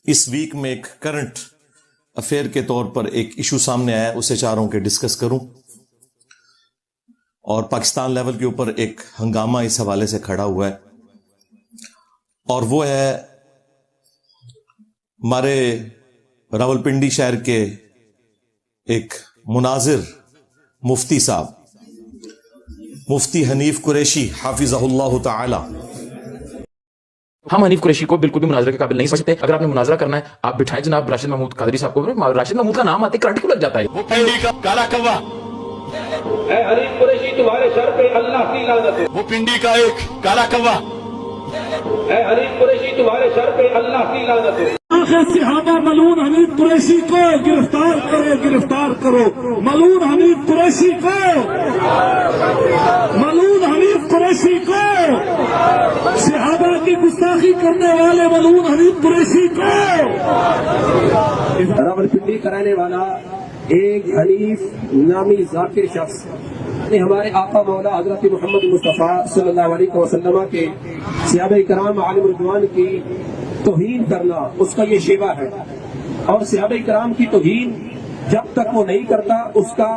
اس week میں ایک current affair کے طور پر ایک ایشو سامنے آیا، اسے چاہ رہا ہوں کہ ڈسکس کروں، اور پاکستان لیول کے اوپر ایک ہنگامہ اس حوالے سے کھڑا ہوا ہے، اور وہ ہے ہمارے راولپنڈی شہر کے ایک مناظر مفتی صاحب، مفتی حنیف قریشی حافظہ اللہ تعالی۔ ہم حنیف قریشی کو بالکل بھی مناظرے کے قابل نہیں سمجھتے۔ اگر آپ نے مناظرہ کرنا ہے آپ بٹھائیں جناب راشد محمود قادری صاحب کو۔ راشد محمود کا نام آتے کرنٹ کیوں لگ جاتا ہے؟ وہ پنڈی کا کالا کوا، اے حنیف قریشی تمہارے سر پہ اللہ کی لعنت ہو۔ وہ پنڈی کا ایک کالا کوا، اے حنیف قریشی تمہارے سر پہ اللہ کی لعنت ہو۔ صحابہ ملعون حنیف قریشی کو گرفتار کرو ملعون حنیف قریشی کو، ملعون حنیف قریشی کو، صحابہ کی گستاخی کرنے والے ملعون حنیف قریشی کو۔ راولپنڈی کرانے والا ایک حنیف نامی ذاکر شخص نے ہمارے آقا مولا حضرت محمد مصطفیٰ صلی اللہ علیہ وسلم کے صحابہ کرام عالم رضوان کی توہین کرنا اس کا یہ شیوا ہے، اور صحابہ کرام کی توہین جب تک وہ نہیں کرتا اس کا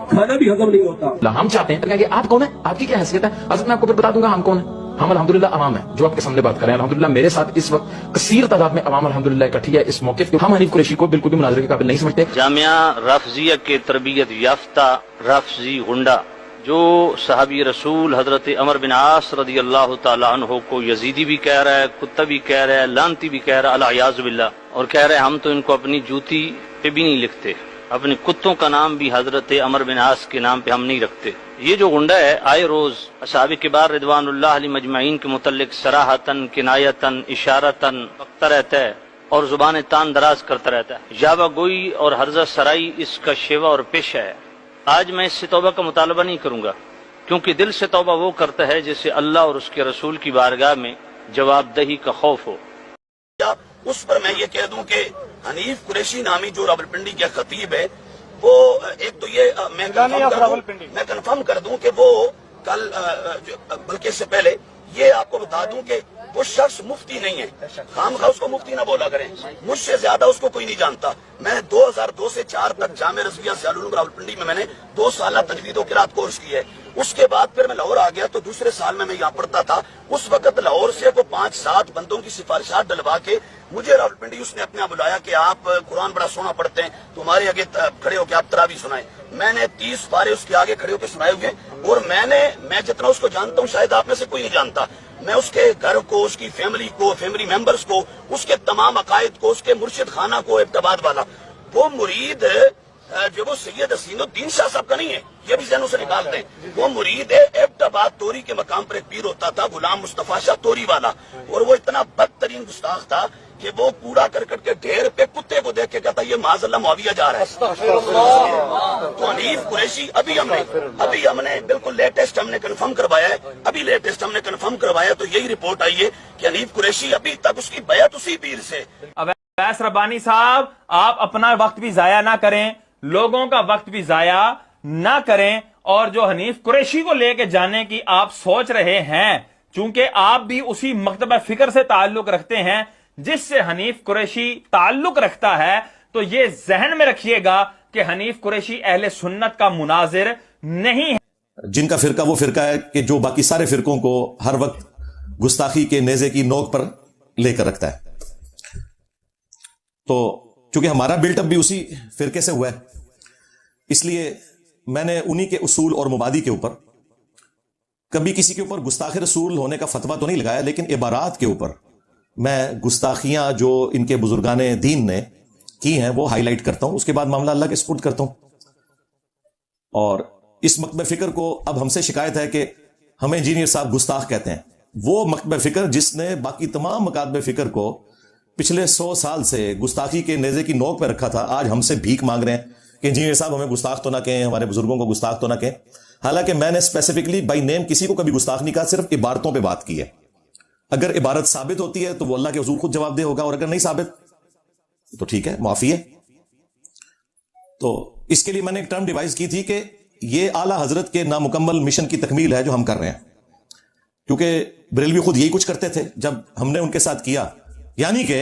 کھانا بھی ہضم نہیں ہوتا۔ ہم چاہتے ہیں کہ آپ کون ہیں، آپ کی کیا حیثیت ہے؟ حضرت میں آپ کو پھر بتا دوں گا ہم کون ہیں۔ ہم الحمدللہ عوام ہیں جو آپ کے سامنے بات کر رہے ہیں۔ الحمدللہ میرے ساتھ اس وقت کثیر تعداد میں عوام الحمدللہ اکٹھی ہے اس موقع پہ۔ ہم حنیف قریشی کو بالکل بھی مناظرے کے قابل نہیں سمجھتے۔ جامعہ رافضیہ کے تربیت یافتہ رافضی غنڈہ جو صحابی رسول حضرت عمر بن عاص رضی اللہ تعالیٰ عنہ کو یزیدی بھی کہہ رہا ہے، کتا بھی کہہ رہا ہے، لانتی بھی کہہ رہا ہے العیاذ باللہ، اور کہہ رہے ہیں ہم تو ان کو اپنی جوتی پہ بھی نہیں لکھتے، اپنے کتوں کا نام بھی حضرت عمر بن عاص کے نام پہ ہم نہیں رکھتے۔ یہ جو غنڈہ ہے آئے روز اصحاب کبار رضوان اللہ علیہ مجمعین کے متعلق صراحتاً، کنایتاً، اشارتاً بکتا رہتا ہے اور زبان تان دراز کرتا رہتا ہے۔ یاوہ گوئی اور ہرزہ سرائی اس کا شیوا اور پیشہ ہے۔ آج میں اس سے توبہ کا مطالبہ نہیں کروں گا، کیونکہ دل سے توبہ وہ کرتا ہے جسے اللہ اور اس کے رسول کی بارگاہ میں جواب دہی کا خوف ہو۔ اس پر میں یہ کہہ دوں کہ حنیف قریشی نامی جو راولپنڈی کے خطیب ہے، وہ ایک تو یہ میں کنفرم کر دوں کہ وہ کل بلکہ اس سے پہلے یہ آپ کو بتا دوں کہ وہ شخص مفتی نہیں ہے، خام خواہ اس کو مفتی نہ بولا کریں، مجھ سے زیادہ اس کو کوئی نہیں جانتا۔ میں 2002 سے 4 تک جامعہ رضویہ سیالون راولپنڈی میں نے 2 سالہ تجوید و قرات کورس کی ہے۔ اس کے بعد پھر میں لاہور آ گیا تو دوسرے سال میں یہاں پڑھتا تھا۔ اس وقت لاہور سے وہ 5-7 بندوں کی سفارشات ڈلوا کے مجھے راولپنڈی اس نے اپنے یہاں بلایا کہ آپ قرآن بڑا سونا پڑھتے ہیں، تمہارے آگے کھڑے ہو کے آپ تراویح سنائیں۔ میں نے 30 پارے اس کے آگے کھڑے ہو کے سنائے ہوئے، اور میں جتنا اس کو جانتا ہوں شاید آپ میں سے کوئی نہیں جانتا۔ میں اس کے گھر کو، اس کی فیملی کو، فیملی ممبرز کو، اس کے تمام عقائد کو، اس کے مرشد خانہ کو، ابتباد والا وہ مرید جو وہ سید حسین الدین شاہ صاحب کا نہیں ہے، یہ بھی ذہنوں سے نکال دیں۔ وہ مرید ابتباد توری کے مقام پر ایک پیر ہوتا تھا غلام مصطفیٰ شاہ توری والا، اور وہ اتنا بدترین گستاخ تھا کہ وہ کوڑا کرکٹ کے ڈھیر پہ کتے کو دیکھ کے کہتا یہ معاذ اللہ معاویہ جا رہا ہے۔ تو حنیف قریشی ابھی ہم نے بالکل لیٹسٹ ہم نے کنفرم کروایا ہے، ابھی لیٹسٹ ہم نے کنفرم کروایا تو یہی رپورٹ آئی ہے کہ حنیف قریشی ابھی تک اس کی بیعت اسی پیر سے۔ اویس ربانی صاحب، آپ اپنا وقت بھی ضائع نہ کریں، لوگوں کا وقت بھی ضائع نہ کریں، اور جو حنیف قریشی کو لے کے جانے کی آپ سوچ رہے ہیں، چونکہ آپ بھی اسی مکتبہ فکر سے تعلق رکھتے ہیں جس سے حنیف قریشی تعلق رکھتا ہے، تو یہ ذہن میں رکھیے گا کہ حنیف قریشی اہل سنت کا مناظر نہیں ہے۔ جن کا فرقہ وہ فرقہ ہے کہ جو باقی سارے فرقوں کو ہر وقت گستاخی کے نیزے کی نوک پر لے کر رکھتا ہے۔ تو چونکہ ہمارا بلٹ اپ بھی اسی فرقے سے ہوا ہے، اس لیے میں نے انہی کے اصول اور مبادی کے اوپر کبھی کسی کے اوپر گستاخ رسول ہونے کا فتویٰ تو نہیں لگایا، لیکن عبارات کے اوپر میں گستاخیاں جو ان کے بزرگان دین نے کی ہیں وہ ہائی لائٹ کرتا ہوں، اس کے بعد معاملہ اللہ کے سپرد کرتا ہوں۔ اور اس مکتبہ فکر کو اب ہم سے شکایت ہے کہ ہمیں انجینئر صاحب گستاخ کہتے ہیں۔ وہ مکتبہ فکر جس نے باقی تمام مکاتب فکر کو پچھلے 100 سال سے گستاخی کے نیزے کی نوک پہ رکھا تھا، آج ہم سے بھیک مانگ رہے ہیں کہ انجینئر صاحب ہمیں گستاخ تو نہ کہیں، ہمارے بزرگوں کو گستاخ تو نہ کہیں۔ حالانکہ میں نے اسپیسیفکلی بائی نیم کسی کو کبھی گستاخ نہیں کہا، صرف عبارتوں پہ بات کی ہے۔ اگر عبارت ثابت ہوتی ہے تو وہ اللہ کے حضور خود جواب دہ ہوگا، اور اگر نہیں ثابت تو ٹھیک ہے، معافی ہے۔ تو اس کے لیے میں نے ایک ٹرم ڈیوائز کی تھی کہ یہ اعلیٰ حضرت کے نامکمل مشن کی تکمیل ہے جو ہم کر رہے ہیں، کیونکہ بریلوی خود یہی کچھ کرتے تھے جب ہم نے ان کے ساتھ کیا، یعنی کہ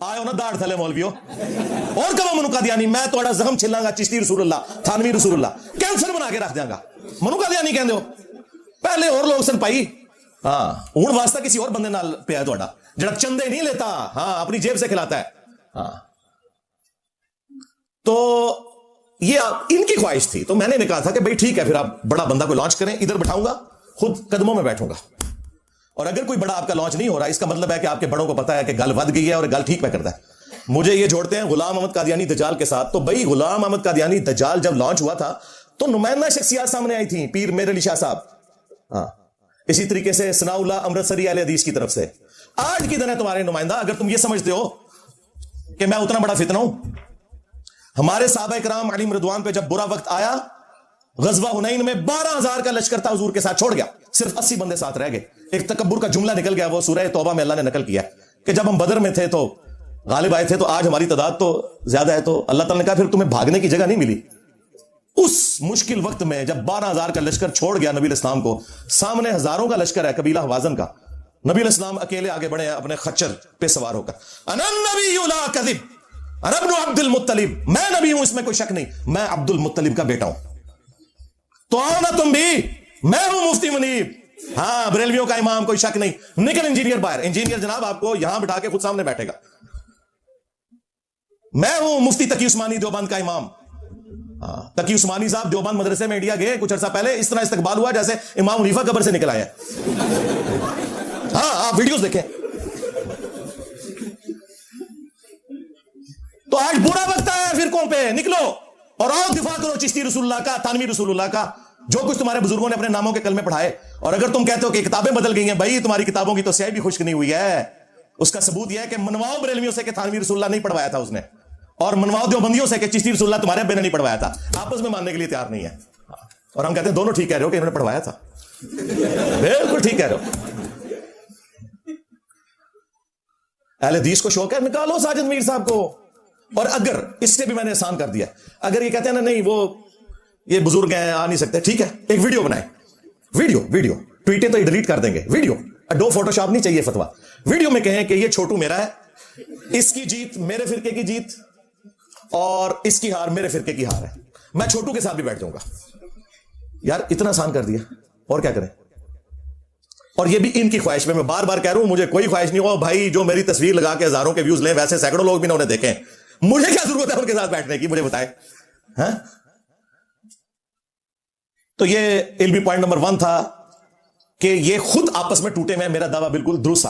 آئے ہو نا داڑھ تھلے مولویو اور کب منو قادیانی میں توڑا زخم چھلاں چشتی رسول اللہ تھانوی رسول اللہ کینسر بنا کے رکھ دیاں گا منو قادیانی کہندے ہو پہلے اور لوگ سن پائی ہاں ہن واسطہ کسی اور بندے نال پیا توڑا جڑا چندے نہیں لیتا ہاں اپنی جیب سے کھلاتا ہے ہاں تو یہ ان کی خواہش تھی تو میں نے کہا تھا کہ بھائی ٹھیک ہے پھر آپ بڑا بندہ کو لانچ کریں ادھر بٹھاؤں گا خود قدموں میں بیٹھوں گا اور اگر کوئی بڑا آپ کا لانچ نہیں ہو رہا اس کا مطلب ہے کہ آپ کے بڑوں کو پتا ہے کہ گل ود گئی ہے اور گل ٹھیک میں کرتا ہے مجھے یہ جوڑتے ہیں غلام احمد قادیانی دجال کے ساتھ تو بھائی غلام احمد قادیانی دجال جب لانچ ہوا تھا تو نمائندہ شخصیات سامنے آئی تھیں پیر میر علی شاہ صاحب ہاں اسی طریقے سے ثناء اللہ امرتسری اہل حدیث کی طرف سے آج کی دن ہے تمہارے نمائندہ اگر تم یہ سمجھتے ہو کہ میں اتنا بڑا فتنہ ہوں ہمارے صحابہ کرام علیہم رضوان پہ جب برا وقت آیا غزوہ حنین میں 12,000 کا لشکر تھا حضور کے ساتھ چھوڑ گیا صرف 80 بندے ساتھ رہ گئے ایک تکبر کا جملہ نکل گیا وہ سورہ توبہ میں اللہ نے نقل کیا کہ جب ہم بدر میں تھے تو غالب آئے تھے تو آج ہماری تعداد تو زیادہ ہے تو اللہ تعالیٰ نے کہا پھر تمہیں بھاگنے کی جگہ نہیں ملی اس مشکل وقت میں جب 12,000 کا لشکر چھوڑ گیا نبی الاسلام کو سامنے ہزاروں کا لشکر ہے قبیلہ حوازن کا نبی الاسلام اکیلے آگے بڑھے ہیں اپنے خچر پہ سوار ہو کر انا النبی لا کذب انا ابن عبد المطلب میں نبی ہوں اس میں کوئی شک نہیں میں عبد المطلب کا بیٹا ہوں تو آؤ نا تم بھی میں ہوں مفتی منیب ہاں بریلویوں کا امام کوئی شک نہیں نکل انجینئر باہر انجینئر جناب آپ کو یہاں بٹھا کے خود سامنے بیٹھے گا میں ہوں مفتی تقی عثمانی دیوبند کا امام تقی عثمانی صاحب دیوبند مدرسے میں انڈیا گئے کچھ عرصہ پہلے اس طرح استقبال ہوا جیسے امام حنیفہ قبر سے نکل آیا ہاں آپ ویڈیوز دیکھیں تو آج برا وقت ہے فرقوں پہ نکلو اور آؤ دفاع کرو چشتی رسول اللہ کا تھانوی رسول اللہ کا جو کچھ تمہارے بزرگوں نے اپنے ناموں کے کلمے پڑھائے اور اگر تم کہتے ہو کہ کتابیں بدل گئی ہیں بھائی تمہاری کتابوں کی تو سیاہی بھی خشک نہیں ہوئی ہے اس کا ثبوت یہ ہے کہ منواؤ بریلویوں سے کہ تھانوی رسول اللہ نہیں پڑھوایا تھا اس نے اور منواؤ دیوبندیوں سے کہ چشتی رسول اللہ تمہارے ابے نے نہیں پڑھوایا تھا آپس میں ماننے کے لیے تیار نہیں ہے اور ہم کہتے ہیں دونوں ٹھیک کہہ رہے ہو کہ انہوں نے پڑھوایا تھا بالکل ٹھیک کہہ رہے ہو اہل حدیث کو شوق ہے نکالو ساجد میر صاحب کو اور اگر اس سے بھی میں نے احسان کر دیا اگر یہ کہتے ہیں نا نہیں وہ یہ بزرگ ہیں آ نہیں سکتے ٹھیک ہے ایک ویڈیو بنائیں ویڈیو ٹویٹیں تو ڈیلیٹ کر دیں گے ویڈیو دو فوٹو شاپ نہیں چاہیے فتوا ویڈیو میں کہیں کہ یہ چھوٹو میرا ہے اس کی جیت میرے فرقے کی جیت اور اس کی ہار میرے فرقے کی ہار ہے میں چھوٹو کے ساتھ بھی بیٹھ جاؤں گا یار اتنا آسان کر دیا اور کیا کریں اور یہ بھی ان کی خواہش میں بار بار کہہ رہا ہوں مجھے کوئی خواہش نہیں ہو بھائی جو میری تصویر لگا کے ہزاروں کے ویوز لیں ویسے سینکڑوں لوگ بھی نہ انہیں دیکھیں مجھے کیا ضرورت ہے ان کے ساتھ بیٹھنے کی مجھے بتائیں ہاں تو یہ علمی پوائنٹ نمبر 1 تھا کہ یہ خود آپس میں ٹوٹے میں میرا دعویٰ بالکل درست